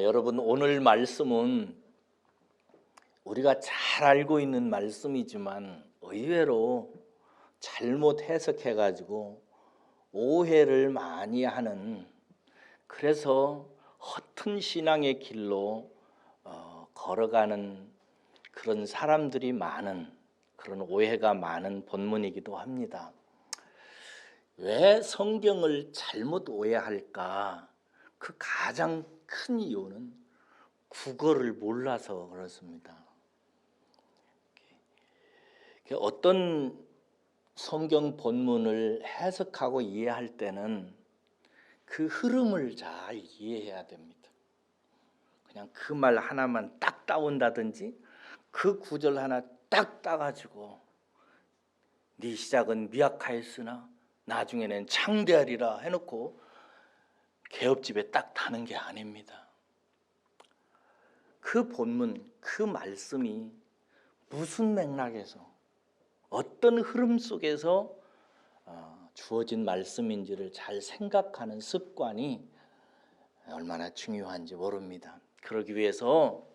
여러분, 오늘 말씀은 우리가 잘 알고 있는 말씀이지만 의외로 잘못 해석해가지고 오해를 많이 하는, 그래서 허튼 신앙의 길로 걸어가는 그런 사람들이 많은, 그런 오해가 많은 본문이기도 합니다. 왜 성경을 잘못 오해할까? 그 가장 큰 이유는 국어를 몰라서 그렇습니다. 어떤 성경 본문을 해석하고 이해할 때는 그 흐름을 잘 이해해야 됩니다. 그냥 그 말 하나만 딱 따온다든지 그 구절 하나 딱 따가지고 네 시작은 미약하였으나 나중에는 창대하리라 해놓고 개업집에 딱 타는 게 아닙니다. 그 본문, 그 말씀이 무슨 맥락에서 어떤 흐름 속에서 주어진 말씀인지를 잘 생각하는 습관이 얼마나 중요한지 모릅니다. 그러기 위해서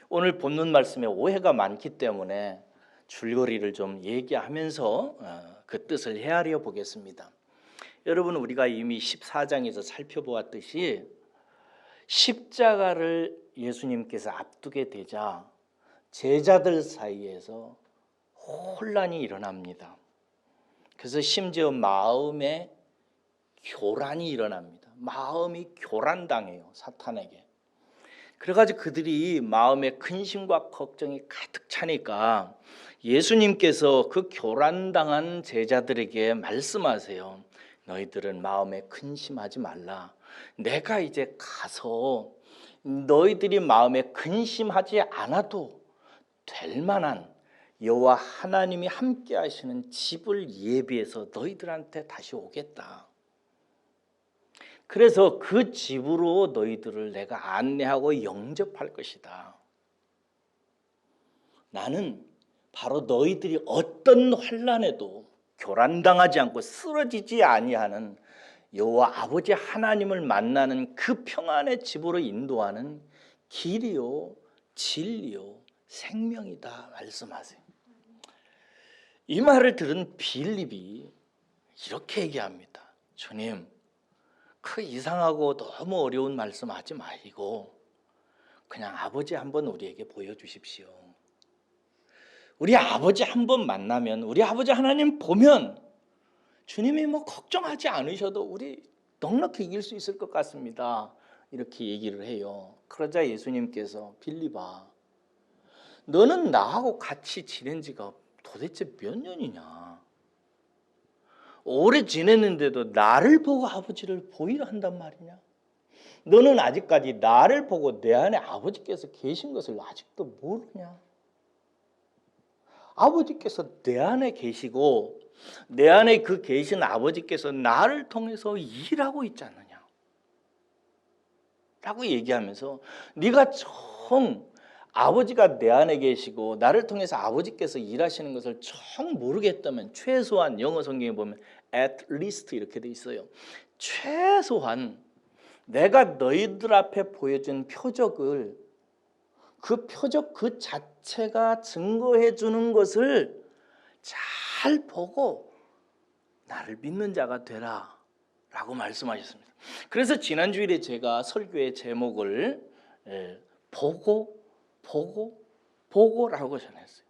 오늘 본문 말씀에 오해가 많기 때문에 줄거리를 좀 얘기하면서 그 뜻을 헤아려 보겠습니다. 여러분, 우리가 이미 14장에서 살펴보았듯이 십자가를 예수님께서 앞두게 되자 제자들 사이에서 혼란이 일어납니다. 그래서 심지어 마음에 교란이 일어납니다. 마음이 교란당해요, 사탄에게. 그래가지고 그들이 마음에 근심과 걱정이 가득 차니까 예수님께서 그 교란당한 제자들에게 말씀하세요. 너희들은 마음에 근심하지 말라. 내가 이제 가서 너희들이 마음에 근심하지 않아도 될 만한 여호와 하나님이 함께 하시는 집을 예비해서 너희들한테 다시 오겠다. 그래서 그 집으로 너희들을 내가 안내하고 영접할 것이다. 나는 바로 너희들이 어떤 환난에도 교란당하지 않고 쓰러지지 아니하는 여호와 아버지 하나님을 만나는 그 평안의 집으로 인도하는 길이요 진리요 생명이다 말씀하세요. 이 말을 들은 빌립이 이렇게 얘기합니다. 주님, 그 이상하고 너무 어려운 말씀 하지 마시고 그냥 아버지 한번 우리에게 보여주십시오. 우리 아버지 한번 만나면, 우리 아버지 하나님 보면 주님이 걱정하지 않으셔도 우리 넉넉히 이길 수 있을 것 같습니다. 이렇게 얘기를 해요. 그러자 예수님께서 빌립아, 너는 나하고 같이 지낸 지가 도대체 몇 년이냐? 오래 지냈는데도 나를 보고 아버지를 보이라 한단 말이냐? 너는 아직까지 나를 보고 내 안에 아버지께서 계신 것을 아직도 모르냐? 아버지께서 내 안에 계시고 내 안에 그 계신 아버지께서 나를 통해서 일하고 있지 않느냐? 라고 얘기하면서 네가 정 아버지가 내 안에 계시고 나를 통해서 아버지께서 일하시는 것을 정 모르겠다면, 최소한 영어 성경에 보면 at least 이렇게 돼 있어요. 최소한 내가 너희들 앞에 보여준 표적을, 그 표적 그 자체가 증거해 주는 것을 잘 보고 나를 믿는 자가 되라 라고 말씀하셨습니다. 그래서 지난 주일에 제가 설교의 제목을 보고라고 전했어요.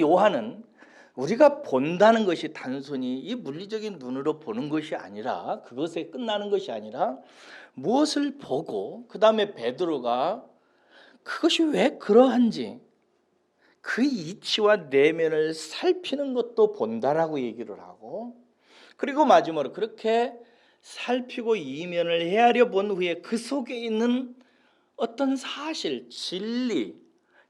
요한은 우리가 본다는 것이 단순히 이 물리적인 눈으로 보는 것이 아니라, 그것에 끝나는 것이 아니라 무엇을 보고, 그 다음에 베드로가 그것이 왜 그러한지 그 이치와 내면을 살피는 것도 본다라고 얘기를 하고, 그리고 마지막으로 그렇게 살피고 이면을 헤아려 본 후에 그 속에 있는 어떤 사실, 진리,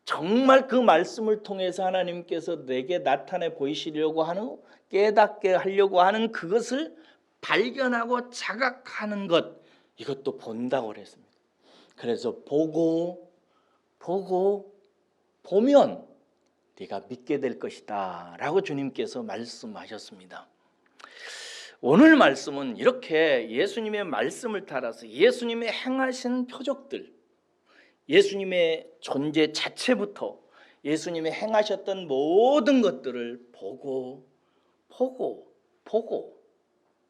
정말 그 말씀을 통해서 하나님께서 내게 나타내 보이시려고 하는, 깨닫게 하려고 하는 그것을 발견하고 자각하는 것, 이것도 본다고 그랬습니다. 그래서 보면 네가 믿게 될 것이다 라고 주님께서 말씀하셨습니다. 오늘 말씀은 이렇게 예수님의 말씀을 따라서 예수님의 행하신 표적들, 예수님의 존재 자체부터 예수님이 행하셨던 모든 것들을 보고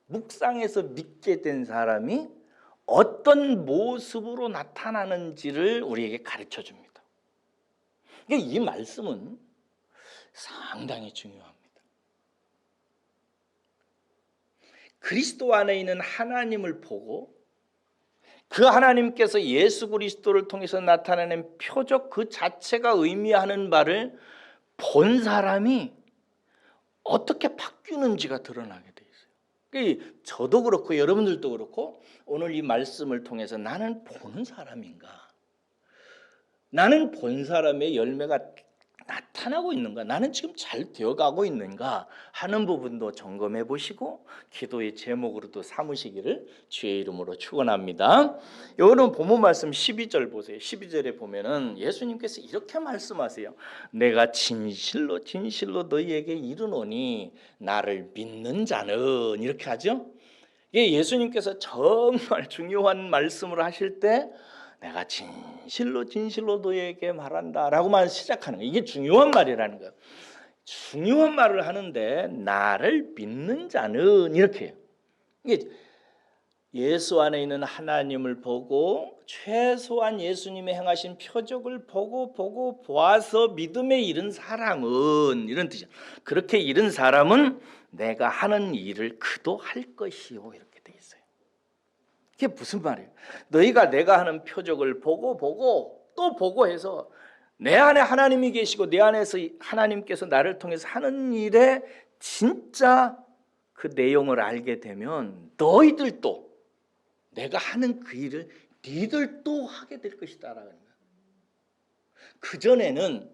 묵상해서 믿게 된 사람이 어떤 모습으로 나타나는지를 우리에게 가르쳐 줍니다. 이 말씀은 상당히 중요합니다. 그리스도 안에 있는 하나님을 보고 그 하나님께서 예수 그리스도를 통해서 나타내는 표적 그 자체가 의미하는 바를 본 사람이 어떻게 바뀌는지가 드러나게 돼 있어요. 저도 그렇고 여러분들도 그렇고 오늘 이 말씀을 통해서 나는 보는 사람인가? 나는 본 사람의 열매가 나타나고 있는가? 나는 지금 잘 되어가고 있는가? 하는 부분도 점검해 보시고 기도의 제목으로도 삼으시기를 주의 이름으로 축원합니다. 여러분 본문 말씀 12절 보세요. 12절에 보면은 예수님께서 이렇게 말씀하세요. 내가 진실로 너희에게 이르노니 나를 믿는 자는, 이렇게 하죠. 예수님께서 정말 중요한 말씀을 하실 때 내가 진실로 너희에게 말한다 라고만 시작하는 거예요. 이게 중요한 말이라는 거예요. 중요한 말을 하는데 나를 믿는 자는, 이렇게 해요. 이게 예수 안에 있는 하나님을 보고 최소한 예수님의 행하신 표적을 보고 보아서 믿음에 이른 사람은, 이런 뜻이야. 그렇게 이른 사람은 내가 하는 일을 그도 할 것이요, 이렇게 돼 있어요. 이게 무슨 말이에요? 너희가 내가 하는 표적을 보고 또 보고 해서 내 안에 하나님이 계시고 내 안에서 하나님께서 나를 통해서 하는 일에 진짜 그 내용을 알게 되면 너희들도 내가 하는 그 일을 니들도 하게 될 것이다라는 거예요. 그전에는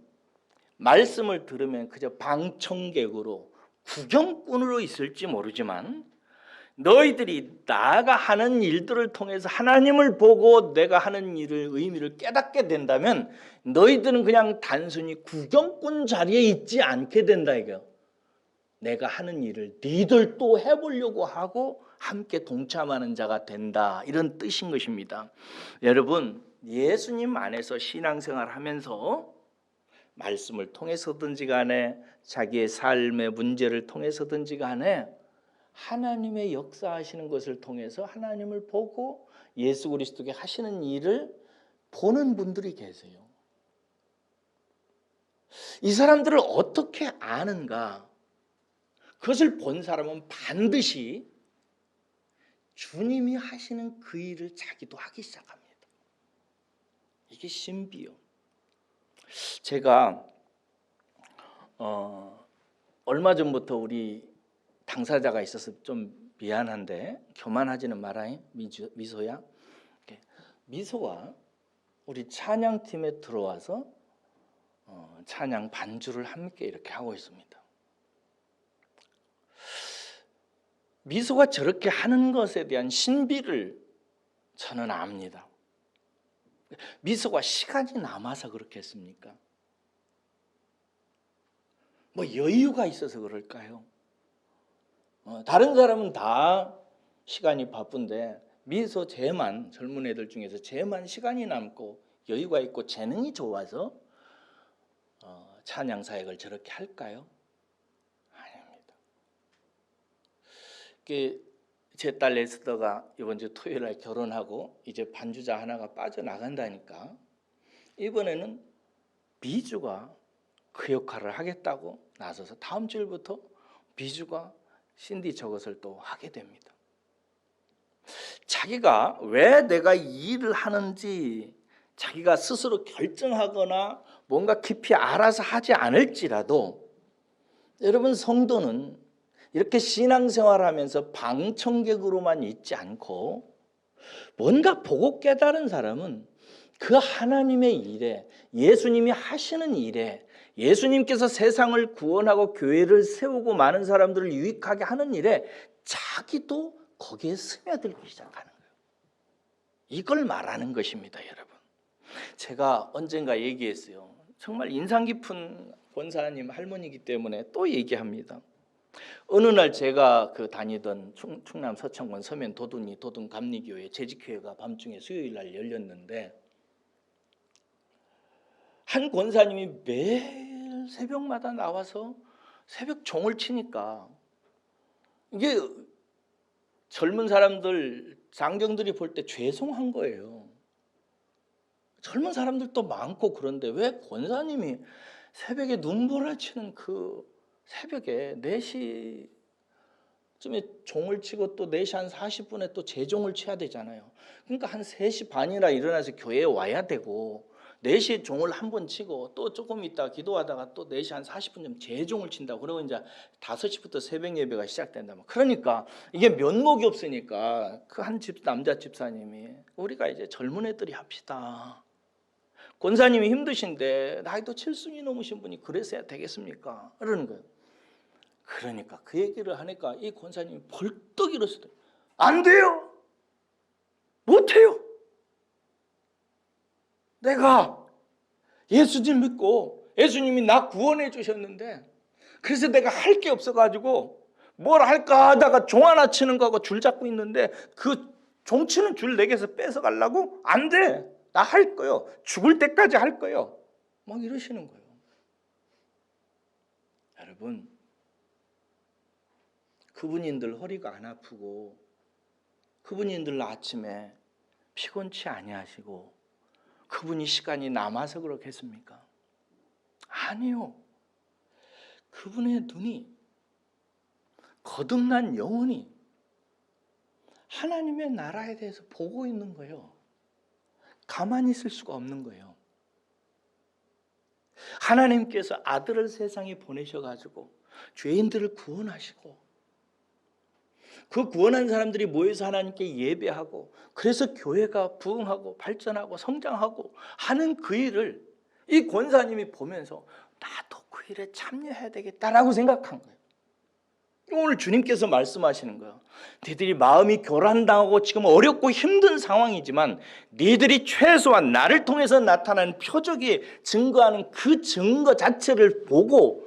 말씀을 들으면 그저 방청객으로 구경꾼으로 있을지 모르지만 너희들이 나가 하는 일들을 통해서 하나님을 보고 내가 하는 일을 의미를 깨닫게 된다면 너희들은 그냥 단순히 구경꾼 자리에 있지 않게 된다 이거예요. 내가 하는 일을 니들도 해보려고 하고 함께 동참하는 자가 된다, 이런 뜻인 것입니다. 여러분, 예수님 안에서 신앙생활 하면서 말씀을 통해서든지 간에 자기의 삶의 문제를 통해서든지 간에 하나님의 역사하시는 것을 통해서 하나님을 보고 예수 그리스도께 하시는 일을 보는 분들이 계세요. 이 사람들을 어떻게 아는가? 그것을 본 사람은 반드시 주님이 하시는 그 일을 자기도 하기 시작합니다. 이게 신비요. 제가 얼마 전부터 우리 당사자가 있어서 좀 미안한데 교만하지는 말아요. 미소야. 미소가 우리 찬양팀에 들어와서 찬양 반주를 함께 이렇게 하고 있습니다. 미소가 저렇게 하는 것에 대한 신비를 저는 압니다. 미소가 시간이 남아서 그렇게 했습니까? 뭐 여유가 있어서 그럴까요? 다른 사람은 다 시간이 바쁜데 미소 쟤만, 젊은 애들 중에서 쟤만 시간이 남고 여유가 있고 재능이 좋아서 찬양 사역을 저렇게 할까요? 아닙니다. 제 딸 에스더가 이번 주 토요일 날 결혼하고 이제 반주자 하나가 빠져나간다니까 이번에는 미주가 그 역할을 하겠다고 나서서 다음 주일부터 미주가 신디 저것을 또 하게 됩니다. 자기가 왜 내가 이 일을 하는지 자기가 스스로 결정하거나 뭔가 깊이 알아서 하지 않을지라도 여러분, 성도는 이렇게 신앙생활하면서 방청객으로만 있지 않고 뭔가 보고 깨달은 사람은 그 하나님의 일에, 예수님이 하시는 일에, 예수님께서 세상을 구원하고 교회를 세우고 많은 사람들을 유익하게 하는 일에 자기도 거기에 스며들기 시작하는 거예요. 이걸 말하는 것입니다, 여러분. 제가 언젠가 얘기했어요. 정말 인상 깊은 권사님 할머니이기 때문에 또 얘기합니다. 어느 날 제가 다니던 충남 서창권 서면 도둔 감리교회 재직회가 밤중에 수요일 날 열렸는데 한 권사님이 매일 새벽마다 나와서 새벽 종을 치니까 이게 젊은 사람들 장정들이 볼 때 죄송한 거예요. 젊은 사람들도 많고 그런데 왜 권사님이 새벽에 눈보라치는 그 새벽에 4시쯤에 종을 치고 또 4시 한 40분에 또 재종을 쳐야 되잖아요. 그러니까 한 3시 반이나 일어나서 교회에 와야 되고 4시에 종을 한 번 치고 또 조금 있다가 기도하다가 또 4시 한 40분쯤 재종을 친다고. 그러고 이제 5시부터 새벽 예배가 시작된다면 그러니까 이게 면목이 없으니까 그 한 남자 집사님이 우리가 이제 젊은 애들이 합시다. 권사님이 힘드신데 나이도 70이 넘으신 분이 그랬어야 되겠습니까? 그러는 거예요. 그러니까 그 얘기를 하니까 이 권사님이 벌떡 일어서더니 안 돼요. 못해요. 내가 예수님 믿고 예수님이 나 구원해 주셨는데 그래서 내가 할 게 없어가지고 뭘 할까 하다가 종 하나 치는 거하고 줄 잡고 있는데 그 종 치는 줄 내게서 뺏어가려고? 안 돼. 나 할 거요. 죽을 때까지 할 거요. 막 이러시는 거예요. 여러분, 그분인들 허리가 안 아프고 그분인들 아침에 피곤치 아니하시고 그분이 시간이 남아서 그렇겠습니까? 아니요. 그분의 눈이 거듭난 영혼이 하나님의 나라에 대해서 보고 있는 거예요. 가만히 있을 수가 없는 거예요. 하나님께서 아들을 세상에 보내셔가지고 죄인들을 구원하시고 그 구원한 사람들이 모여서 하나님께 예배하고 그래서 교회가 부흥하고 발전하고 성장하고 하는 그 일을 이 권사님이 보면서 나도 그 일에 참여해야 되겠다라고 생각한 거예요. 오늘 주님께서 말씀하시는 거예요. 너희들이 마음이 교란당하고 지금 어렵고 힘든 상황이지만 너희들이 최소한 나를 통해서 나타나는 표적이 증거하는 그 증거 자체를 보고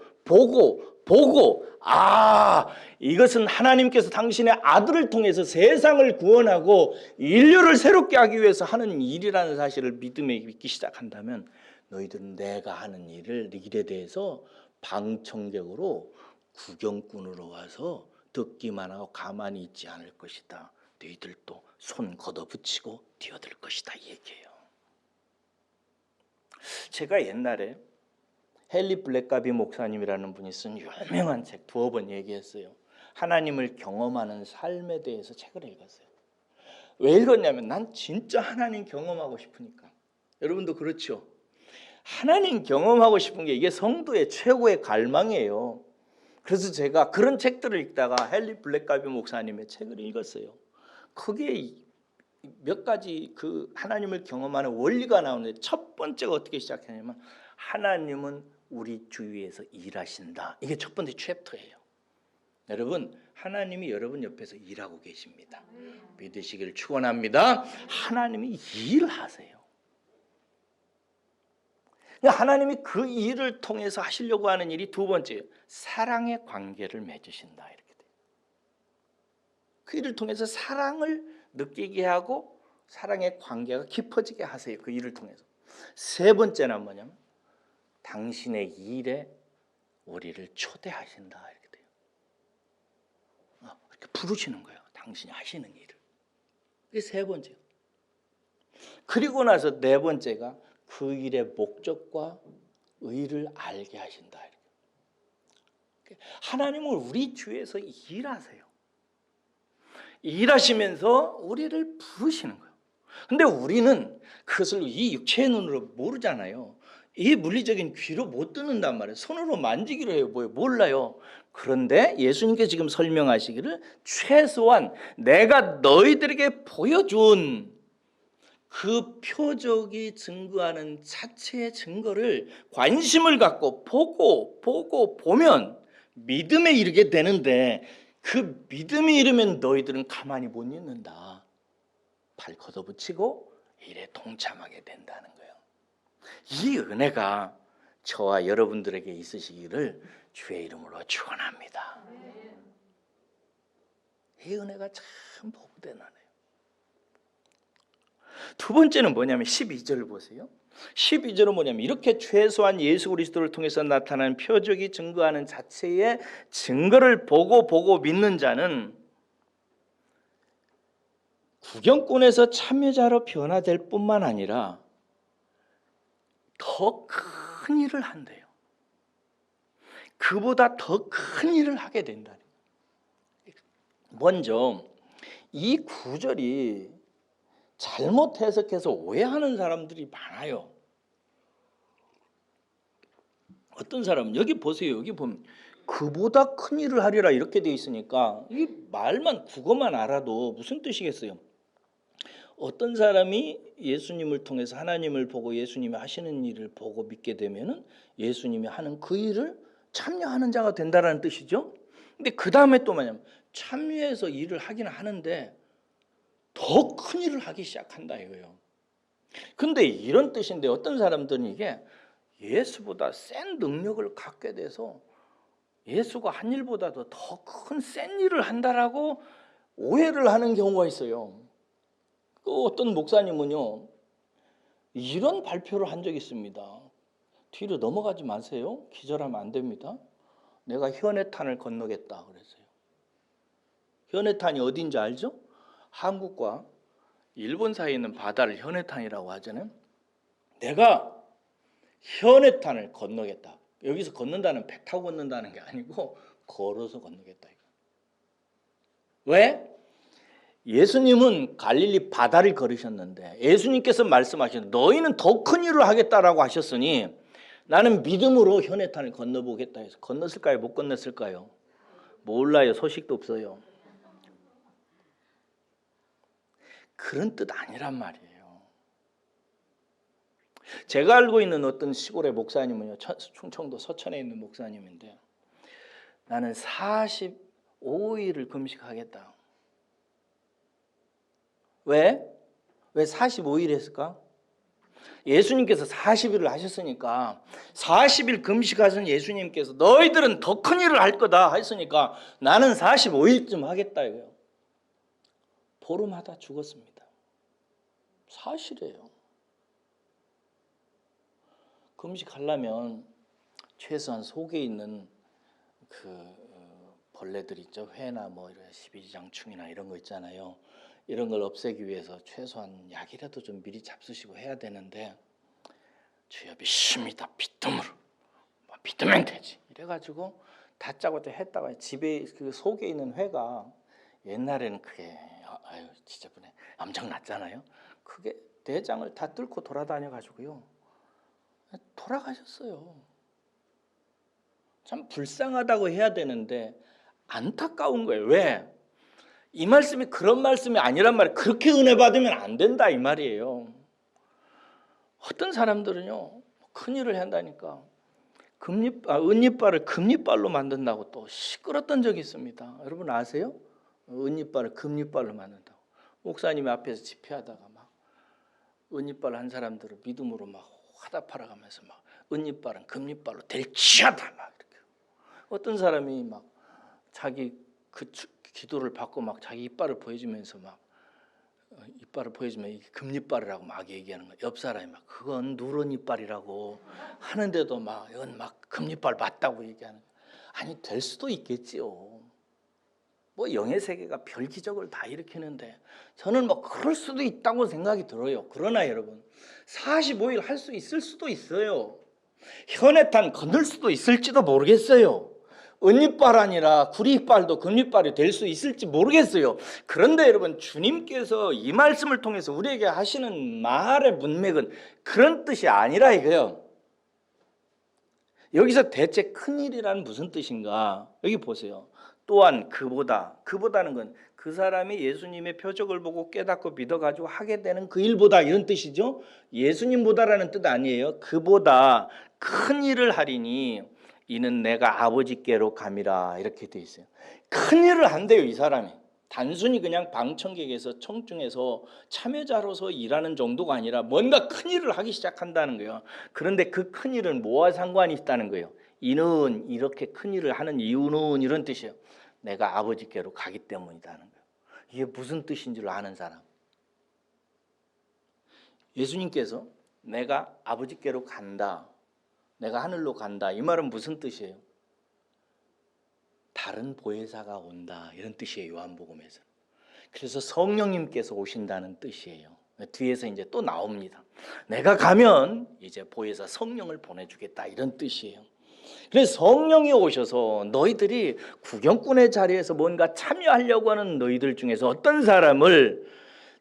이것은 하나님께서 당신의 아들을 통해서 세상을 구원하고 인류를 새롭게 하기 위해서 하는 일이라는 사실을 믿기 시작한다면 너희들은 내가 하는 일에 대해서 방청객으로 구경꾼으로 와서 듣기만 하고 가만히 있지 않을 것이다. 너희들도 손 걷어붙이고 뛰어들 것이다 이 얘기예요. 제가 옛날에 헨리 블랙가비 목사님이라는 분이 쓴 유명한 책 두어 번 얘기했어요. 하나님을 경험하는 삶에 대해서 책을 읽었어요. 왜 읽었냐면 난 진짜 하나님 경험하고 싶으니까. 여러분도 그렇죠? 하나님 경험하고 싶은 게 이게 성도의 최고의 갈망이에요. 그래서 제가 그런 책들을 읽다가 헨리 블랙가비 목사님의 책을 읽었어요. 거기에 몇 가지 그 하나님을 경험하는 원리가 나오는데 첫 번째가 어떻게 시작하냐면 하나님은 우리 주위에서 일하신다. 이게 첫 번째 챕터예요. 여러분, 하나님이 여러분 옆에서 일하고 계십니다. 믿으시기를 축원합니다. 하나님이 일하세요. 하나님이 그 일을 통해서 하시려고 하는 일이 두 번째예요. 사랑의 관계를 맺으신다. 이렇게 돼요. 그 일을 통해서 사랑을 느끼게 하고 사랑의 관계가 깊어지게 하세요. 그 일을 통해서. 세 번째는 뭐냐면 당신의 일에 우리를 초대하신다. 이렇게 돼요. 이렇게 부르시는 거예요. 당신이 하시는 일을. 이게 세 번째요. 그리고 나서 네 번째가 그 일의 목적과 의를 알게 하신다. 하나님은 우리 주위에서 일하세요. 일하시면서 우리를 부르시는 거예요. 근데 우리는 그것을 이 육체의 눈으로 모르잖아요. 이 물리적인 귀로 못 듣는단 말이에요. 손으로 만지기로 해요. 몰라요. 그런데 예수님께서 지금 설명하시기를 최소한 내가 너희들에게 보여준 그 표적이 증거하는 자체의 증거를 관심을 갖고 보면 믿음에 이르게 되는데 그 믿음이 이르면 너희들은 가만히 못 있는다. 발 걷어붙이고 일에 동참하게 된다는 거예요. 이 은혜가 저와 여러분들에게 있으시기를 주의 이름으로 축원합니다. 이 은혜가 참 복된 은혜예요. 두 번째는 뭐냐면 12절 보세요. 12절은 뭐냐면 이렇게 최소한 예수 그리스도를 통해서 나타나는 표적이 증거하는 자체의 증거를 보고 믿는 자는 구경꾼에서 참여자로 변화될 뿐만 아니라 더 큰 일을 한대요. 그보다 더 큰 일을 하게 된다. 먼저 이 구절이 잘못 해석해서 오해하는 사람들이 많아요. 어떤 사람은 여기 보세요. 여기 보면 그보다 큰 일을 하리라 이렇게 돼 있으니까 이 말만 국어만 알아도 무슨 뜻이겠어요? 어떤 사람이 예수님을 통해서 하나님을 보고 예수님이 하시는 일을 보고 믿게 되면은 예수님이 하는 그 일을 참여하는 자가 된다라는 뜻이죠. 근데 그 다음에 또 뭐냐면 참여해서 일을 하기는 하는데 더 큰 일을 하기 시작한다 이거예요. 근데 이런 뜻인데 어떤 사람들은 이게 예수보다 센 능력을 갖게 돼서 예수가 한 일보다도 더 큰 센 일을 한다라고 오해를 하는 경우가 있어요. 어떤 목사님은요 이런 발표를 한 적이 있습니다. 뒤로 넘어가지 마세요. 기절하면 안 됩니다. 내가 현해탄을 건너겠다 그랬어요. 현해탄이 어딘지 알죠? 한국과 일본 사이에 있는 바다를 현해탄이라고 하잖아요. 내가 현해탄을 건너겠다. 여기서 건넌다는 배 타고 건넌다는 게 아니고 걸어서 건너겠다. 왜? 예수님은 갈릴리 바다를 걸으셨는데 예수님께서 말씀하셨는데 너희는 더 큰 일을 하겠다라고 하셨으니 나는 믿음으로 현해탄을 건너보겠다 해서 건넜을까요? 못 건넜을까요? 몰라요. 소식도 없어요. 그런 뜻 아니란 말이에요. 제가 알고 있는 어떤 시골의 목사님은요, 충청도 서천에 있는 목사님인데 나는 45일을 금식하겠다. 왜 45일 했을까? 예수님께서 40일을 하셨으니까 40일 금식하신 예수님께서 너희들은 더 큰 일을 할 거다 했으니까 나는 45일쯤 하겠다 이거예요. 보름하다 죽었습니다. 사실이에요. 금식하려면 최소한 속에 있는 그 벌레들 있죠. 회나 뭐 이런 십이지장충이나 이런 거 있잖아요. 이런 걸 없애기 위해서 최소한 약이라도 좀 미리 잡수시고 해야 되는데 주여 믿습니다. 믿음으로 믿으면 되지. 이래가지고 다짜고짜 했다가 집에 그 속에 있는 회가 옛날에는 그게 아유 지저분해 엄청 났잖아요. 그게 내장을 다 뚫고 돌아다녀가지고요 돌아가셨어요. 참 불쌍하다고 해야 되는데 안타까운 거예요. 왜? 이 말씀이 그런 말씀이 아니란 말이에요. 그렇게 은혜 받으면 안 된다 이 말이에요. 어떤 사람들은요 큰일을 한다니까 은이빨을 금이빨로 만든다고 또 시끄럽던 적이 있습니다. 여러분 아세요? 은이빨을 금이빨로 만든다고. 목사님이 앞에서 집회하다가 막 은이빨 한 사람들을 믿음으로 막 화답하러 가면서 막 은이빨은 금이빨로 될지어다 막 이렇게. 어떤 사람이 막 자기 그 기도를 받고 막 자기 이빨을 보여주면서 막 이빨을 보여주면 이게 금이빨이라고 막 얘기하는 거예요. 옆 사람이 막 그건 누런 이빨이라고 하는데도 막 이건 막 금이빨 맞다고 얘기하는 거예요. 아니 될 수도 있겠지요. 뭐 영의 세계가 별 기적을 다 일으키는데 저는 뭐 그럴 수도 있다고 생각이 들어요. 그러나 여러분 45일 할 수 있을 수도 있어요. 현해탄 건널 수도 있을지도 모르겠어요. 은이빨 아니라 구리이빨도 금이빨이 될 수 있을지 모르겠어요. 그런데 여러분 주님께서 이 말씀을 통해서 우리에게 하시는 말의 문맥은 그런 뜻이 아니라 이거예요. 여기서 대체 큰일이란 무슨 뜻인가? 여기 보세요. 또한 그보다는 건 그 사람이 예수님의 표적을 보고 깨닫고 믿어가지고 하게 되는 그 일보다 이런 뜻이죠. 예수님보다라는 뜻 아니에요. 그보다 큰 일을 하리니 이는 내가 아버지께로 감이라 이렇게 돼 있어요. 큰 일을 한대요 이 사람이. 단순히 그냥 방청객에서 청중에서 참여자로서 일하는 정도가 아니라 뭔가 큰 일을 하기 시작한다는 거예요. 그런데 그 큰 일은 뭐와 상관이 있다는 거예요? 이는 이렇게 큰 일을 하는 이유는 이런 뜻이에요. 내가 아버지께로 가기 때문이라는 거예요. 이게 무슨 뜻인 줄 아는 사람? 예수님께서 내가 아버지께로 간다, 내가 하늘로 간다, 이 말은 무슨 뜻이에요? 다른 보혜사가 온다, 이런 뜻이에요. 요한복음에서. 그래서 성령님께서 오신다는 뜻이에요. 뒤에서 이제 또 나옵니다. 내가 가면 이제 보혜사 성령을 보내주겠다, 이런 뜻이에요. 그래서 성령이 오셔서 너희들이 구경꾼의 자리에서 뭔가 참여하려고 하는 너희들 중에서 어떤 사람을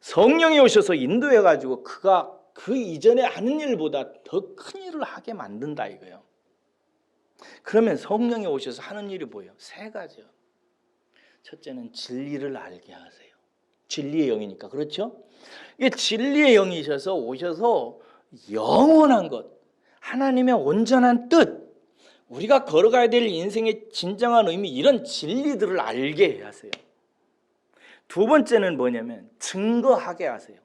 성령이 오셔서 인도해가지고 그가 그 이전에 하는 일보다 더 큰 일을 하게 만든다 이거예요. 그러면 성령이 오셔서 하는 일이 뭐예요? 세 가지요. 첫째는 진리를 알게 하세요. 진리의 영이니까, 그렇죠? 이게 진리의 영이셔서 오셔서 영원한 것, 하나님의 온전한 뜻, 우리가 걸어가야 될 인생의 진정한 의미, 이런 진리들을 알게 하세요. 두 번째는 뭐냐면 증거하게 하세요.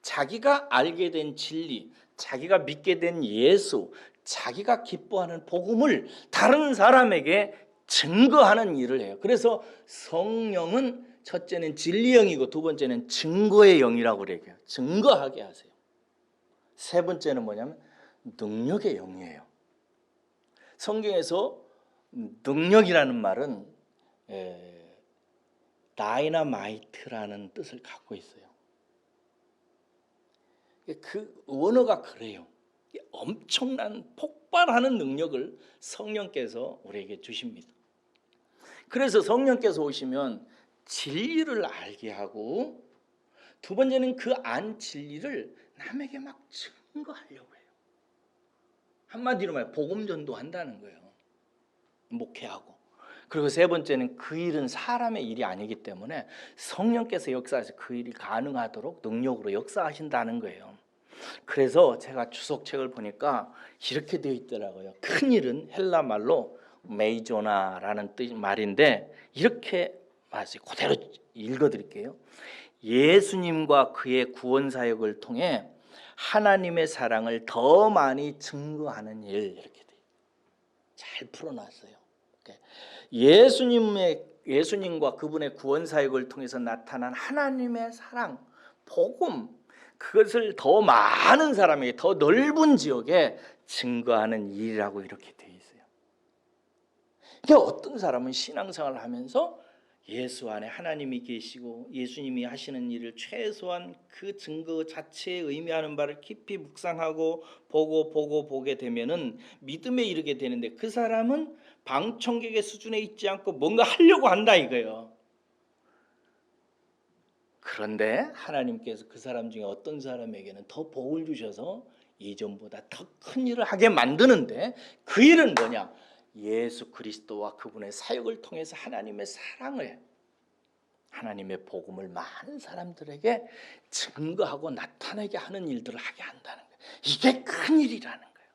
자기가 알게 된 진리, 자기가 믿게 된 예수, 자기가 기뻐하는 복음을 다른 사람에게 증거하는 일을 해요. 그래서 성령은 첫째는 진리의 영이고 두 번째는 증거의 영이라고 그래요. 증거하게 하세요. 세 번째는 뭐냐면 능력의 영이에요. 성경에서 능력이라는 말은 다이너마이트라는 뜻을 갖고 있어요. 그 원어가 그래요. 엄청난 폭발하는 능력을 성령께서 우리에게 주십니다. 그래서 성령께서 오시면 진리를 알게 하고, 두 번째는 그 안 진리를 남에게 막 증거하려고 해요. 한마디로 말해 복음 전도한다는 거예요. 목회하고. 그리고 세 번째는 그 일은 사람의 일이 아니기 때문에 성령께서 역사해서 그 일이 가능하도록 능력으로 역사하신다는 거예요. 그래서 제가 주석책을 보니까 이렇게 되어 있더라고요. 큰 일은 헬라 말로 메이조나라는 말인데 이렇게 말했어요. 그대로 읽어드릴게요. 예수님과 그의 구원 사역을 통해 하나님의 사랑을 더 많이 증거하는 일, 이렇게 돼요. 잘 풀어놨어요. 예수님과 그분의 구원 사역을 통해서 나타난 하나님의 사랑, 복음, 그것을 더 많은 사람에게, 더 넓은 지역에 증거하는 일이라고 이렇게 되어 있어요. 이게 어떤 사람은 신앙생활을 하면서 예수 안에 하나님이 계시고 예수님이 하시는 일을 최소한 그 증거 자체에 의미하는 바를 깊이 묵상하고 보게 되면은 믿음에 이르게 되는데, 그 사람은 방청객의 수준에 있지 않고 뭔가 하려고 한다 이거예요. 그런데 하나님께서 그 사람 중에 어떤 사람에게는 더 복을 주셔서 이전보다 더 큰 일을 하게 만드는데, 그 일은 뭐냐? 예수 그리스도와 그분의 사역을 통해서 하나님의 사랑을, 하나님의 복음을 많은 사람들에게 증거하고 나타내게 하는 일들을 하게 한다는 거예요. 이게 큰 일이라는 거예요.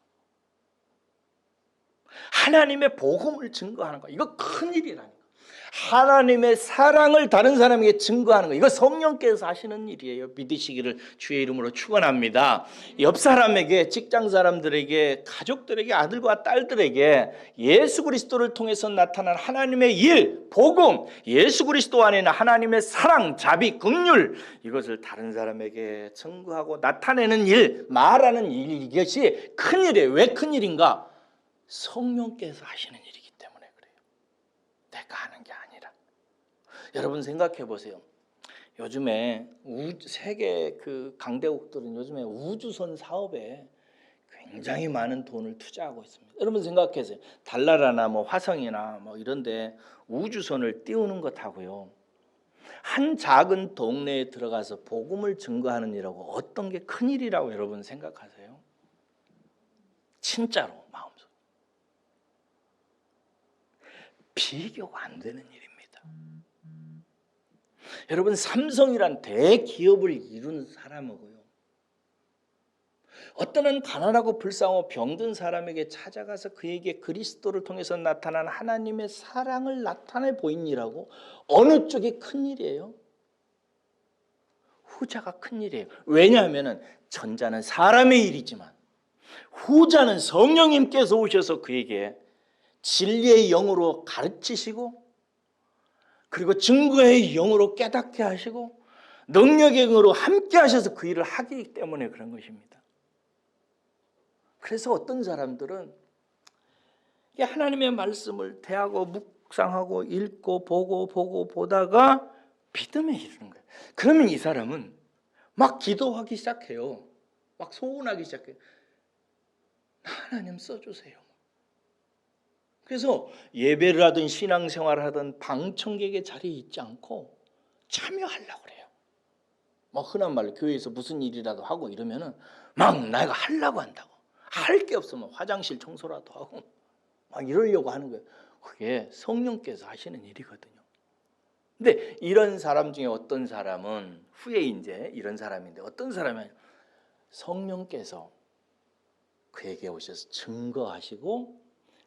하나님의 복음을 증거하는 거, 이거 큰 일이라는 거예요. 하나님의 사랑을 다른 사람에게 증거하는 거, 이거 성령께서 하시는 일이에요. 믿으시기를 주의 이름으로 축원합니다. 옆 사람에게, 직장 사람들에게, 가족들에게, 아들과 딸들에게 예수 그리스도를 통해서 나타난 하나님의 일, 복음, 예수 그리스도 안에는 하나님의 사랑, 자비, 긍휼, 이것을 다른 사람에게 증거하고 나타내는 일, 말하는 일, 이것이 큰 일이에요. 왜 큰 일인가? 성령께서 하시는 일이기 때문에 그래요. 내가 하는 게 아니라. 여러분 생각해 보세요. 요즘에 세계 그 강대국들은 요즘에 우주선 사업에 굉장히 많은 돈을 투자하고 있습니다. 여러분 생각해보세요. 달나라나 뭐 화성이나 뭐 이런데 우주선을 띄우는 것하고요, 한 작은 동네에 들어가서 복음을 증거하는 일하고 어떤 게 큰 일이라고 여러분 생각하세요? 진짜로 마음속에 비교가 안 되는 일입니다. 여러분 삼성이란 대기업을 이룬 사람하고요, 어떤 가난하고 불쌍하고 병든 사람에게 찾아가서 그에게 그리스도를 통해서 나타난 하나님의 사랑을 나타내 보이니라고. 어느 쪽이 큰 일이에요? 후자가 큰 일이에요. 왜냐하면 전자는 사람의 일이지만 후자는 성령님께서 오셔서 그에게 진리의 영으로 가르치시고 그리고 증거의 영으로 깨닫게 하시고 능력의 영으로 함께 하셔서 그 일을 하기 때문에 그런 것입니다. 그래서 어떤 사람들은 하나님의 말씀을 대하고 묵상하고 읽고 보고 보다가 믿음에 이르는 거예요. 그러면 이 사람은 막 기도하기 시작해요. 막 소원하기 시작해요. 하나님 써주세요. 그래서 예배를 하든 신앙생활을 하든 방청객의 자리에 있지 않고 참여하려고 그래요. 뭐 흔한 말로 교회에서 무슨 일이라도 하고 이러면은 막 내가 하려고 한다고. 할 게 없으면 화장실 청소라도 하고 막 이러려고 하는 거예요. 그게 성령께서 하시는 일이거든요. 근데 이런 사람 중에 어떤 사람은 후에 이제 이런 사람인데 어떤 사람은 성령께서 그에게 오셔서 증거하시고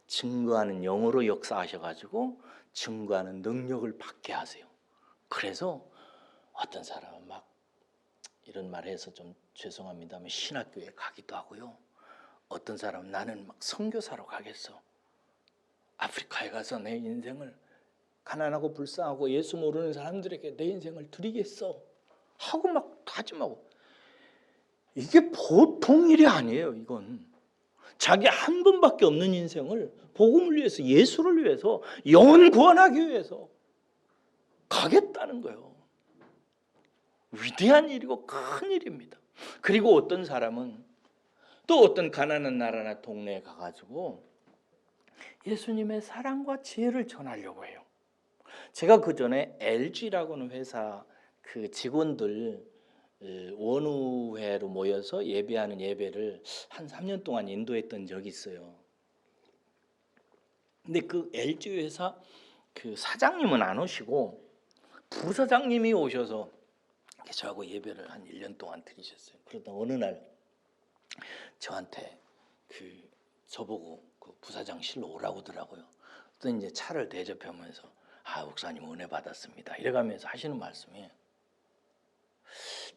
증거하는 영으로 역사하셔가지고 증거하는 능력을 받게 하세요. 그래서 어떤 사람은 막 이런 말 해서 좀 죄송합니다만 신학교에 가기도 하고요. 어떤 사람은 나는 막 선교사로 가겠어. 아프리카에 가서 내 인생을 가난하고 불쌍하고 예수 모르는 사람들에게 내 인생을 드리겠어 하고 막 다짐하고. 이게 보통 일이 아니에요. 이건 자기 한 번밖에 없는 인생을 복음을 위해서 예수를 위해서 영혼 구원하기 위해서 가겠다는 거예요. 위대한 일이고 큰 일입니다. 그리고 어떤 사람은 또 어떤 가난한 나라나 동네에 가가지고 예수님의 사랑과 지혜를 전하려고 해요. 제가 그 전에 LG라고는 회사 그 직원들 원우회로 모여서 예배하는 예배를 한 3년 동안 인도했던 적이 있어요. 근데 그 LG 회사 그 사장님은 안 오시고 부사장님이 오셔서 저하고 예배를 한 1년 동안 드리셨어요. 그러다 어느 날 저한테 저보고 그 부사장실로 오라고 하더라고요. 또 이제 차를 대접하면서 목사님 은혜 받았습니다. 이래가면서 하시는 말씀이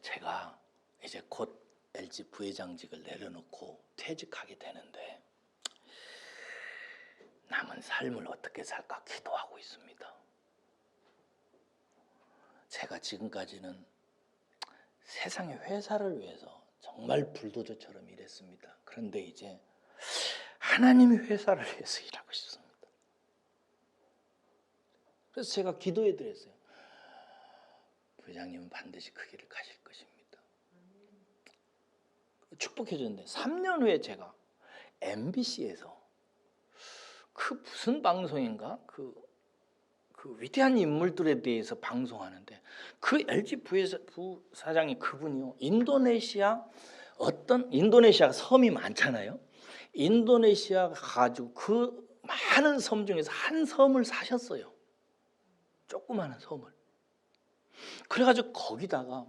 제가 이제 곧 LG 부회장직을 내려놓고 퇴직하게 되는데 남은 삶을 어떻게 살까 기도하고 있습니다. 제가 지금까지는 세상의 회사를 위해서 정말 불도저처럼 일했습니다. 그런데 이제 하나님의 회사를 위해서 일하고 싶습니다. 그래서 제가 기도해 드렸어요. 부회장님은 반드시 그 길을 가실 것입니다. 축복해 줬는데 3년 후에 제가 MBC에서 그 무슨 방송인가 그 위대한 인물들에 대해서 방송하는데 그 LG 부사장이 그분이요. 인도네시아가 섬이 많잖아요. 인도네시아 가지고 그 많은 섬 중에서 한 섬을 사셨어요. 조그마한 섬을. 그래가지고 거기다가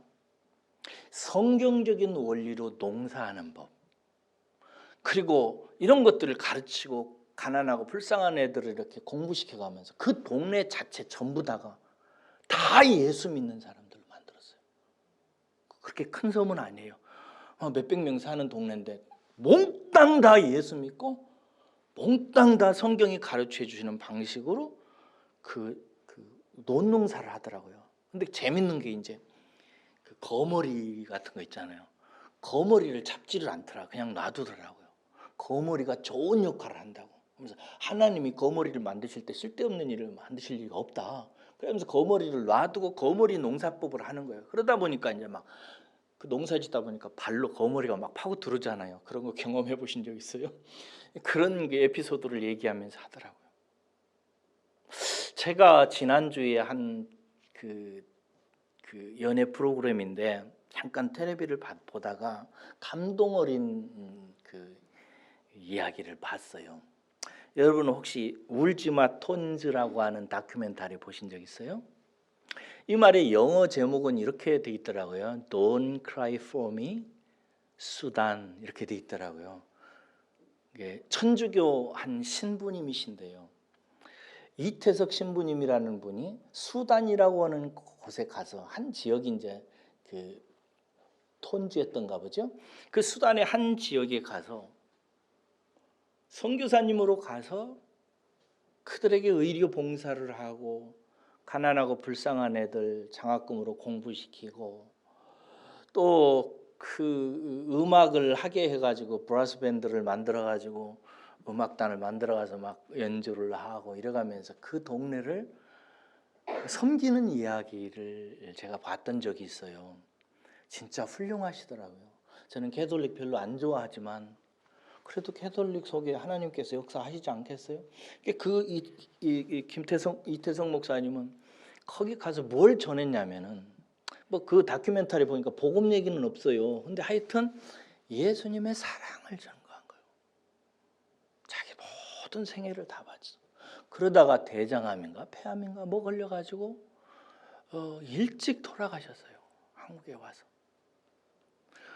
성경적인 원리로 농사하는 법 그리고 이런 것들을 가르치고 가난하고 불쌍한 애들을 이렇게 공부시켜가면서 그 동네 자체 전부 다 예수 믿는 사람들을 만들었어요. 그렇게 큰 섬은 아니에요. 몇백 명 사는 동네인데 몽땅 다 예수 믿고 몽땅 다 성경이 가르쳐 주시는 방식으로 논농사를 하더라고요. 근데 재밌는 게 이제 그 거머리 같은 거 있잖아요. 거머리를 잡지를 않더라. 그냥 놔두더라고요. 거머리가 좋은 역할을 한다고. 그래서 하나님이 거머리를 만드실 때 쓸데없는 일을 만드실 리가 없다. 그러면서 거머리를 놔두고 거머리 농사법을 하는 거예요. 그러다 보니까 이제 막 그 농사 짓다 보니까 발로 거머리가 막 파고 들어오잖아요. 그런 거 경험해 보신 적 있어요? 그런 게 에피소드를 얘기하면서 하더라고요. 제가 지난주에 한 그 연애 프로그램인데 잠깐 텔레비를 보다가 감동 어린 그 이야기를 봤어요. 여러분 혹시 울지마 톤즈라고 하는 다큐멘터리 보신 적 있어요? 이 말의 영어 제목은 이렇게 돼 있더라고요. Don't cry for me, 수단 이렇게 돼 있더라고요. 이게 천주교 한 신부님이신데요. 이태석 신부님이라는 분이 수단이라고 하는 곳에 가서 한 지역이 이제 그 톤주였던가 보죠. 그 수단의 한 지역에 가서 선교사님으로 가서 그들에게 의료 봉사를 하고 가난하고 불쌍한 애들 장학금으로 공부시키고 또 그 음악을 하게 해가지고 브라스 밴드를 만들어가지고 음악단을 만들어가서 막 연주를 하고 이래가면서 그 동네를 섬기는 이야기를 제가 봤던 적이 있어요. 진짜 훌륭하시더라고요. 저는 캐톨릭 별로 안 좋아하지만 그래도 캐톨릭 속에 하나님께서 역사하시지 않겠어요? 이태성 목사님은 거기 가서 뭘 전했냐면은 뭐 그 다큐멘터리 보니까 복음 얘기는 없어요. 근데 하여튼 예수님의 사랑을 전거한 거예요. 자기 모든 생애를 다 바쳐. 그러다가 대장암인가 폐암인가 뭐 걸려가지고 일찍 돌아가셨어요. 한국에 와서.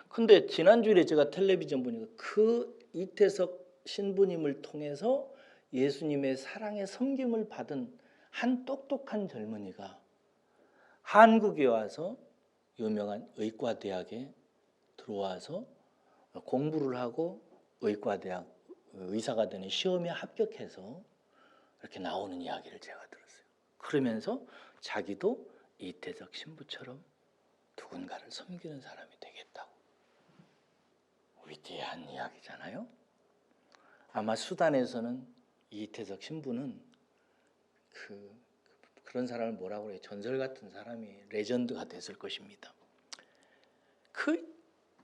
근데 지난주에 제가 텔레비전 보니까 그 이태석 신부님을 통해서 예수님의 사랑의 섬김을 받은 한 똑똑한 젊은이가 한국에 와서 유명한 의과대학에 들어와서 공부를 하고 의과대학 의사가 되는 시험에 합격해서 이렇게 나오는 이야기를 제가 들었어요. 그러면서 자기도 이태석 신부처럼 누군가를 섬기는 사람이 되겠다고. 위대한 이야기잖아요. 아마 수단에서는 이태석 신부는 그런 사람을 뭐라고 그래요? 전설 같은 사람이 레전드가 됐을 것입니다. 그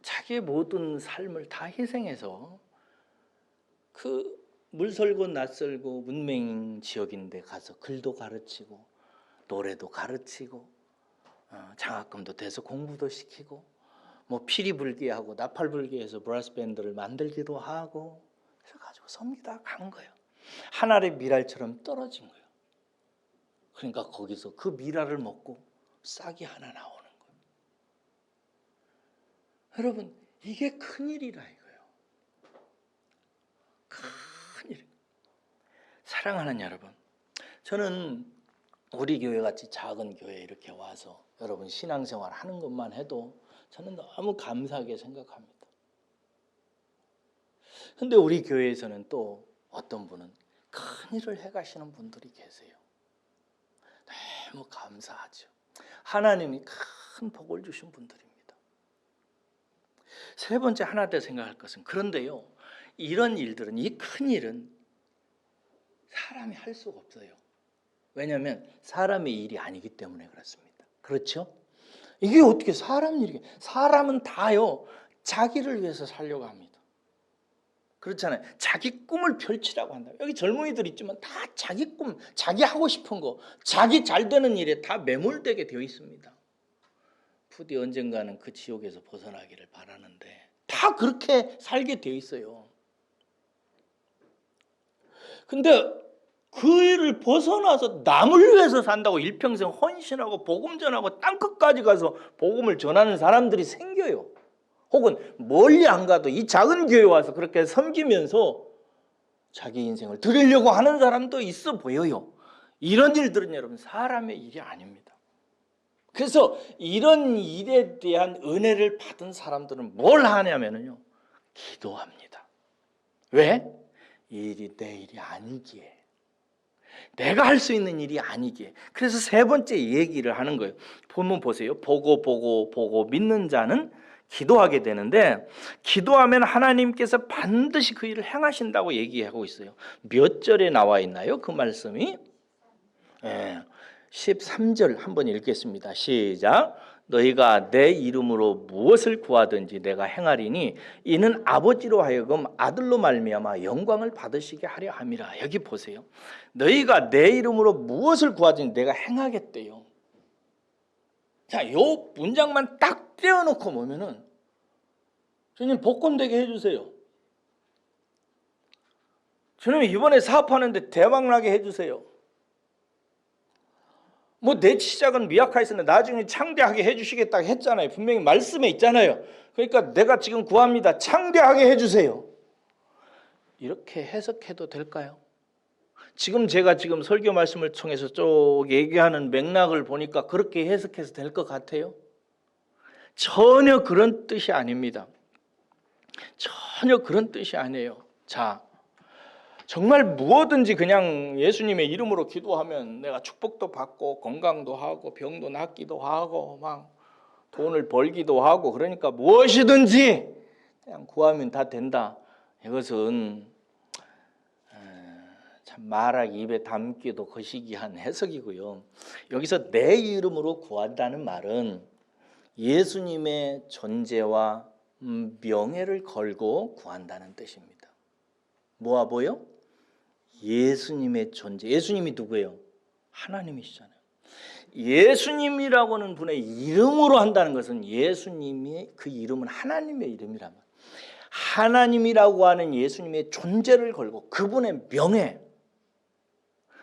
자기의 모든 삶을 다 희생해서 그 물설고 낯설고 문맹 지역인데 가서 글도 가르치고 노래도 가르치고 장학금도 대서 공부도 시키고 뭐 피리 불게 하고 나팔 불게 해서 브라스 밴드를 만들기도 하고 그래서 가지고 섬기다 간 거예요. 하늘의 미랄처럼 떨어진 거예요. 그러니까 거기서 그 미랄을 먹고 싹이 하나 나오는 거예요. 여러분 이게 큰일이라 이거예요. 큰일. 사랑하는 여러분, 저는 우리 교회 같이 작은 교회에 이렇게 와서 여러분 신앙생활 하는 것만 해도 저는 너무 감사하게 생각합니다. 근데 우리 교회에서는 또 어떤 분은 큰일을 해가시는 분들이 계세요. 너무 감사하죠. 하나님이 큰 복을 주신 분들입니다. 세 번째 하나 더 생각할 것은 그런데요. 이런 일들은 이 큰일은 사람이 할 수가 없어요. 왜냐하면 사람의 일이 아니기 때문에 그렇습니다. 그렇죠? 이게 어떻게 사람 일이게? 사람은 다요. 자기를 위해서 살려고 합니다. 그렇잖아요. 자기 꿈을 펼치라고 한다. 여기 젊은이들 있지만 다 자기 꿈, 자기 하고 싶은 거, 자기 잘 되는 일에 다 매몰되게 되어 있습니다. 부디 언젠가는 그 지옥에서 벗어나기를 바라는데 다 그렇게 살게 되어 있어요. 근데 그 일을 벗어나서 남을 위해서 산다고 일평생 헌신하고 복음 전하고 땅끝까지 가서 복음을 전하는 사람들이 생겨요. 혹은 멀리 안 가도 이 작은 교회에 와서 그렇게 섬기면서 자기 인생을 드리려고 하는 사람도 있어 보여요. 이런 일들은 여러분 사람의 일이 아닙니다. 그래서 이런 일에 대한 은혜를 받은 사람들은 뭘 하냐면요, 기도합니다. 왜? 이 일이 내 일이 아니기에, 내가 할 수 있는 일이 아니기에. 그래서 세 번째 얘기를 하는 거예요. 본문 보세요. 보고 믿는 자는 기도하게 되는데, 기도하면 하나님께서 반드시 그 일을 행하신다고 얘기하고 있어요. 몇 절에 나와 있나요? 그 말씀이 13절 한번 읽겠습니다. 시작. 너희가 내 이름으로 무엇을 구하든지 내가 행하리니 이는 아버지로 하여금 아들로 말미암아 영광을 받으시게 하려 함이라. 여기 보세요. 너희가 내 이름으로 무엇을 구하든지 내가 행하겠대요. 자, 요 문장만 딱 떼어놓고 보면은 주님 복권 되게 해주세요. 주님 이번에 사업하는데 대박 나게 해주세요. 뭐 내 시작은 미약하였으나 나중에 창대하게 해주시겠다 했잖아요. 분명히 말씀에 있잖아요. 그러니까 내가 지금 구합니다. 창대하게 해주세요. 이렇게 해석해도 될까요? 지금 제가 지금 설교 말씀을 통해서 쭉 얘기하는 맥락을 보니까 그렇게 해석해서 될 것 같아요? 전혀 그런 뜻이 아닙니다. 전혀 그런 뜻이 아니에요. 자, 정말 무엇든지 그냥 예수님의 이름으로 기도하면 내가 축복도 받고 건강도 하고 병도 낫기도 하고 막 돈을 벌기도 하고 그러니까 무엇이든지 그냥 구하면 다 된다. 이것은 참 말하기 입에 담기도 거시기한 해석이고요. 여기서 내 이름으로 구한다는 말은 예수님의 존재와 명예를 걸고 구한다는 뜻입니다. 뭐와 뭐요? 예수님의 존재. 예수님이 누구예요? 하나님이시잖아요. 예수님이라고는 분의 이름으로 한다는 것은 예수님이 그 이름은 하나님의 이름이란 말이에요. 하나님이라고 하는 예수님의 존재를 걸고 그분의 명예,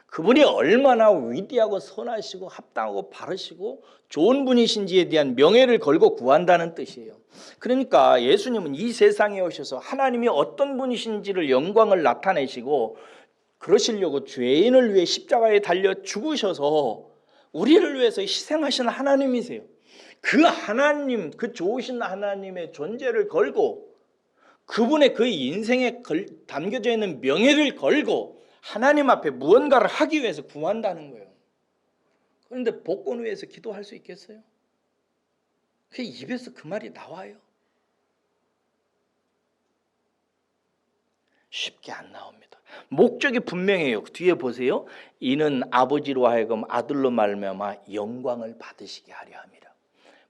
그분이 얼마나 위대하고 선하시고 합당하고 바르시고 좋은 분이신지에 대한 명예를 걸고 구한다는 뜻이에요. 그러니까 예수님은 이 세상에 오셔서 하나님이 어떤 분이신지를 영광을 나타내시고 그러시려고 죄인을 위해 십자가에 달려 죽으셔서 우리를 위해서 희생하신 하나님이세요. 그 하나님, 그 좋으신 하나님의 존재를 걸고 그분의 그 인생에 담겨져 있는 명예를 걸고 하나님 앞에 무언가를 하기 위해서 구한다는 거예요. 그런데 복권을 위해서 기도할 수 있겠어요? 그 입에서 그 말이 나와요? 쉽게 안 나옵니다. 목적이 분명해요. 뒤에 보세요. 이는 아버지로 하여금 아들로 말미암아 영광을 받으시게 하려 함이라.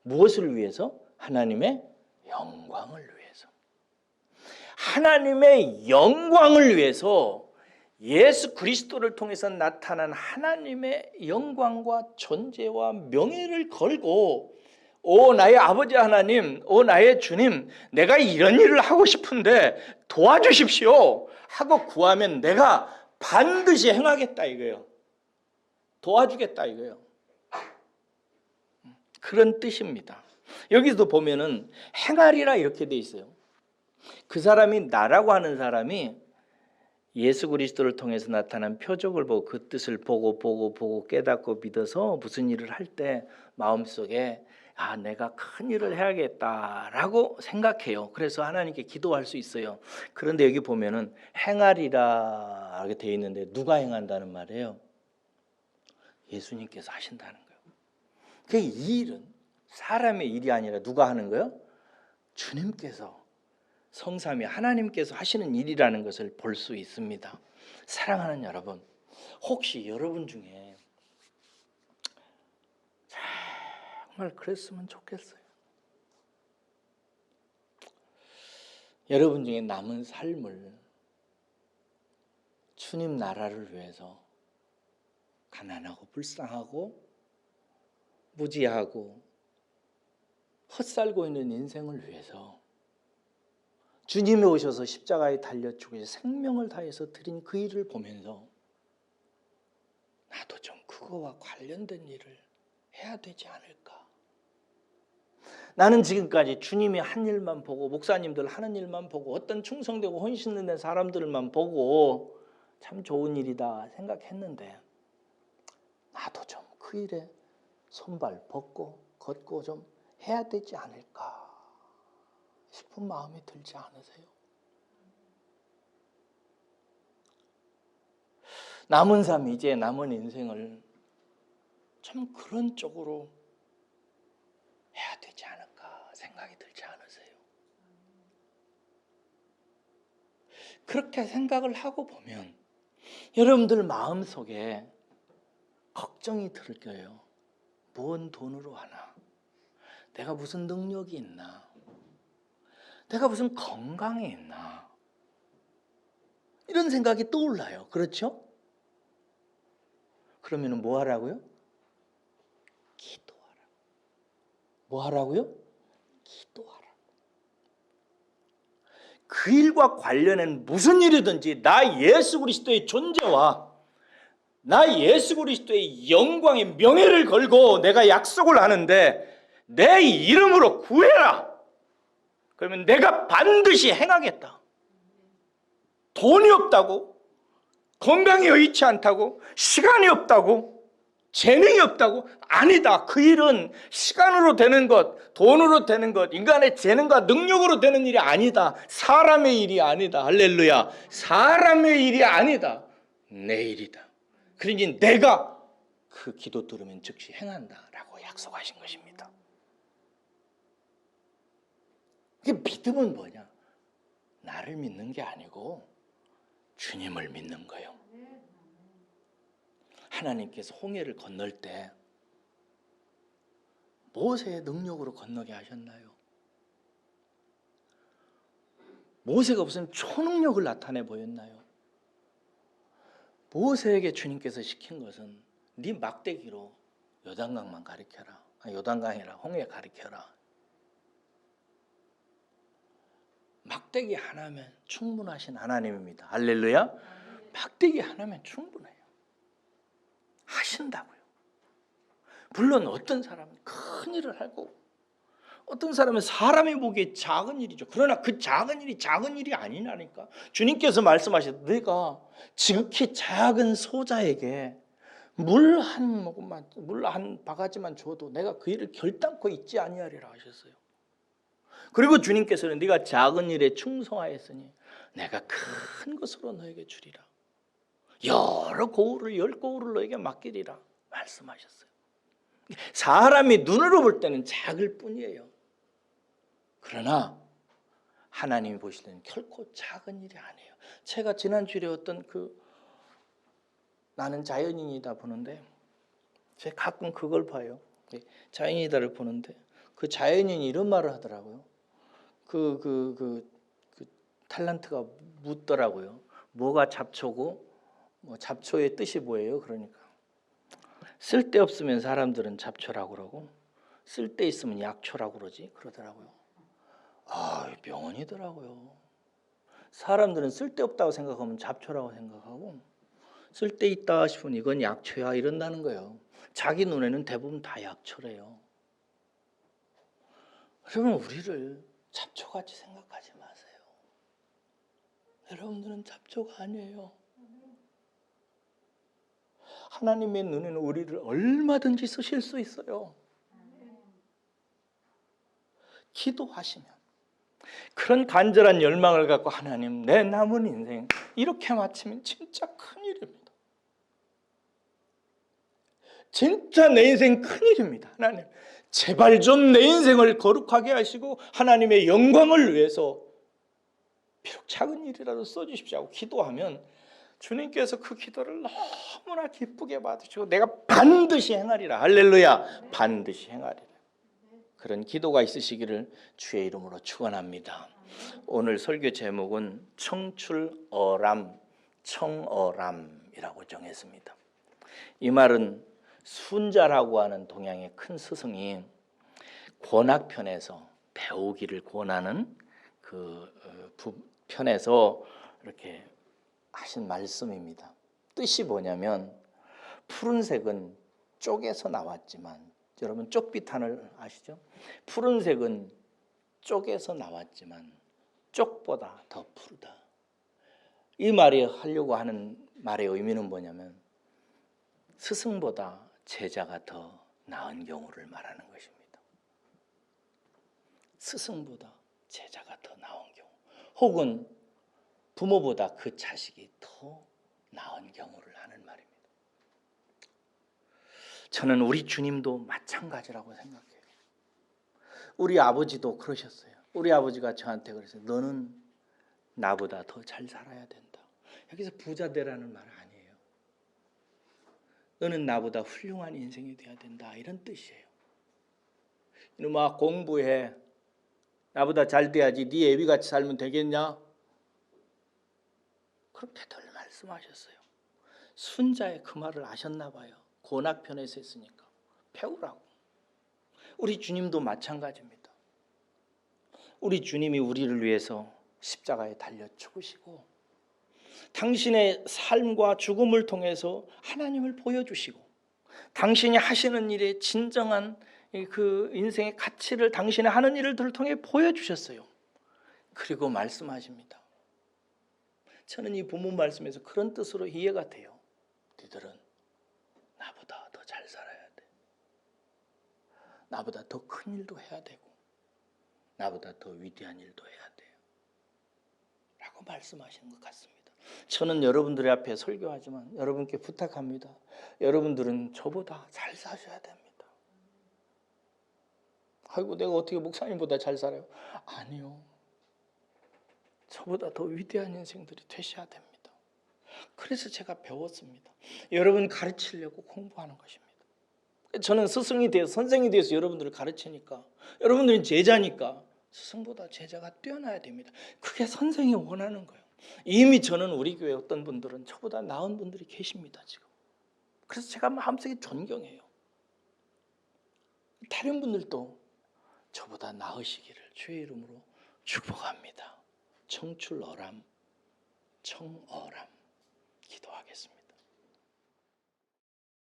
무엇을 위해서? 하나님의 영광을 위해서. 하나님의 영광을 위해서 예수 그리스도를 통해서 나타난 하나님의 영광과 존재와 명예를 걸고 오 나의 아버지 하나님, 오 나의 주님, 내가 이런 일을 하고 싶은데 도와주십시오 하고 구하면 내가 반드시 행하겠다 이거예요. 도와주겠다 이거예요. 그런 뜻입니다. 여기서 보면은 행하리라 이렇게 돼 있어요. 그 사람이 나라고 하는 사람이 예수 그리스도를 통해서 나타난 표적을 보고 그 뜻을 보고 깨닫고 믿어서 무슨 일을 할 때 마음속에 내가 큰 일을 해야겠다라고 생각해요. 그래서 하나님께 기도할 수 있어요. 그런데 여기 보면은 행하리라 이렇게 되어 있는데 누가 행한다는 말이에요? 예수님께서 하신다는 거예요. 이 일은 사람의 일이 아니라 누가 하는 거예요? 주님께서 성삼위 하나님께서 하시는 일이라는 것을 볼 수 있습니다. 사랑하는 여러분, 혹시 여러분 중에 정말 그랬으면 좋겠어요. 여러분 중에 남은 삶을 주님 나라를 위해서 가난하고 불쌍하고 무지하고 헛살고 있는 인생을 위해서 주님이 오셔서 십자가에 달려 죽으셔서 생명을 다해서 드린 그 일을 보면서 나도 좀 그거와 관련된 일을 해야 되지 않을까. 나는 지금까지 주님이 한 일만 보고 목사님들 하는 일만 보고 어떤 충성되고 헌신된 사람들만 보고 참 좋은 일이다 생각했는데 나도 좀 그 일에 손발 벗고 걷고 좀 해야 되지 않을까 싶은 마음이 들지 않으세요? 남은 삶 이제 남은 인생을 참 그런 쪽으로 해야 되지 않을까 생각이 들지 않으세요? 그렇게 생각을 하고 보면 여러분들 마음속에 걱정이 들 거예요. 뭔 돈으로 하나? 내가 무슨 능력이 있나? 내가 무슨 건강이 있나? 이런 생각이 떠올라요. 그렇죠? 그러면 뭐 하라고요? 기도하라. 뭐 하라고요? 기도하라. 그 일과 관련된 무슨 일이든지 나 예수 그리스도의 존재와 나 예수 그리스도의 영광의 명예를 걸고 내가 약속을 하는데 내 이름으로 구해라. 그러면 내가 반드시 행하겠다. 돈이 없다고, 건강이 여의치 않다고, 시간이 없다고, 재능이 없다고? 아니다. 그 일은 시간으로 되는 것, 돈으로 되는 것, 인간의 재능과 능력으로 되는 일이 아니다. 사람의 일이 아니다. 할렐루야. 사람의 일이 아니다. 내 일이다. 그러니 내가 그 기도 들으면 즉시 행한다라고 약속하신 것입니다. 이게 믿음은 뭐냐? 나를 믿는 게 아니고 주님을 믿는 거예요. 하나님께서 홍해를 건널 때 모세의 능력으로 건너게 하셨나요? 모세가 무슨 초능력을 나타내 보였나요? 모세에게 주님께서 시킨 것은 네 막대기로 요단강만 가리켜라. 요단강이라 홍해 가리켜라. 막대기 하나면 충분하신 하나님입니다. 할렐루야. 막대기 하나면 충분해요. 하신다고요. 물론 어떤 사람은 큰 일을 하고 어떤 사람은 사람이 보기에 작은 일이죠. 그러나 그 작은 일이 작은 일이 아니라니까. 주님께서 말씀하셨다. 내가 지극히 작은 소자에게 물 한 모금만, 물 한 바가지만 줘도 내가 그 일을 결단코 잊지 아니하리라 하셨어요. 그리고 주님께서는 네가 작은 일에 충성하였으니 내가 큰 것으로 너에게 주리라. 여러 고울을 열 고울을 너에게 맡기리라 말씀하셨어요. 사람이 눈으로 볼 때는 작을 뿐이에요. 그러나 하나님이 보실 때는 결코 작은 일이 아니에요. 제가 지난주에 어떤 나는 자연인이다 보는데 제가 가끔 그걸 봐요. 자연이다를 보는데 그 자연인이 이런 말을 하더라고요. 그 탤런트가 묻더라고요. 뭐가 잡초고 뭐 잡초의 뜻이 뭐예요? 그러니까 쓸데없으면 사람들은 잡초라고 그러고 쓸데 있으면 약초라고 그러더라고요. 명언이더라고요. 사람들은 쓸데없다고 생각하면 잡초라고 생각하고 쓸데있다 싶으면 이건 약초야 이런다는 거예요. 자기 눈에는 대부분 다 약초래요. 그러면 우리를 잡초같이 생각하지 마세요. 여러분들은 잡초가 아니에요. 하나님의 눈에는 우리를 얼마든지 쓰실 수 있어요. 기도하시면 그런 간절한 열망을 갖고 하나님 내 남은 인생 이렇게 마치면 진짜 큰일입니다. 진짜 내 인생 큰일입니다. 하나님 제발 좀 내 인생을 거룩하게 하시고 하나님의 영광을 위해서 비록 작은 일이라도 써주십시오 하고 기도하면 주님께서 그 기도를 너무나 기쁘게 받으시고 내가 반드시 행하리라. 할렐루야. 반드시 행하리라. 그런 기도가 있으시기를 주의 이름으로 축원합니다. 오늘 설교 제목은 청출어람, 청어람이라고 정했습니다. 이 말은 순자라고 하는 동양의 큰 스승이 권학편에서 배우기를 권하는 그 편에서 이렇게 하신 말씀입니다. 뜻이 뭐냐면 푸른색은 쪽에서 나왔지만 여러분 쪽비탄을 아시죠? 푸른색은 쪽에서 나왔지만 쪽보다 더 푸르다. 이 말이 하려고 하는 말의 의미는 뭐냐면 스승보다 제자가 더 나은 경우를 말하는 것입니다. 스승보다 제자가 더 나은 경우 혹은 부모보다 그 자식이 더 나은 경우를 하는 말입니다. 저는 우리 주님도 마찬가지라고 생각해요. 우리 아버지도 그러셨어요. 우리 아버지가 저한테 그랬어요. 너는 나보다 더 잘 살아야 된다. 여기서 부자 되라는 말 아니에요. 너는 나보다 훌륭한 인생이 돼야 된다. 이런 뜻이에요. 이놈아 공부해. 나보다 잘 돼야지. 네 애비같이 살면 되겠냐? 그렇게들 말씀하셨어요. 순자의 그 말을 아셨나 봐요. 고낙편에서 했으니까 배우라고. 우리 주님도 마찬가지입니다. 우리 주님이 우리를 위해서 십자가에 달려 죽으시고 당신의 삶과 죽음을 통해서 하나님을 보여주시고 당신이 하시는 일의 진정한 그 인생의 가치를 당신의 하는 일을 통해 보여주셨어요. 그리고 말씀하십니다. 저는 이 본문 말씀에서 그런 뜻으로 이해가 돼요. 너희들은 나보다 더 잘 살아야 돼. 나보다 더 큰 일도 해야 되고 나보다 더 위대한 일도 해야 돼요. 라고 말씀하시는 것 같습니다. 저는 여러분들의 앞에 설교하지만 여러분께 부탁합니다. 여러분들은 저보다 잘 사셔야 됩니다. 아이고 내가 어떻게 목사님보다 잘 살아요? 아니요. 저보다 더 위대한 인생들이 되셔야 됩니다. 그래서 제가 배웠습니다. 여러분 가르치려고 공부하는 것입니다. 저는 스승이 되어 선생이 되어서 여러분들을 가르치니까 여러분들은 제자니까 스승보다 제자가 뛰어나야 됩니다. 그게 선생이 원하는 거예요. 이미 저는 우리 교회 어떤 분들은 저보다 나은 분들이 계십니다. 지금. 그래서 제가 마음속에 존경해요. 다른 분들도 저보다 나으시기를 주의 이름으로 축복합니다. 청출어람, 청어람 기도하겠습니다.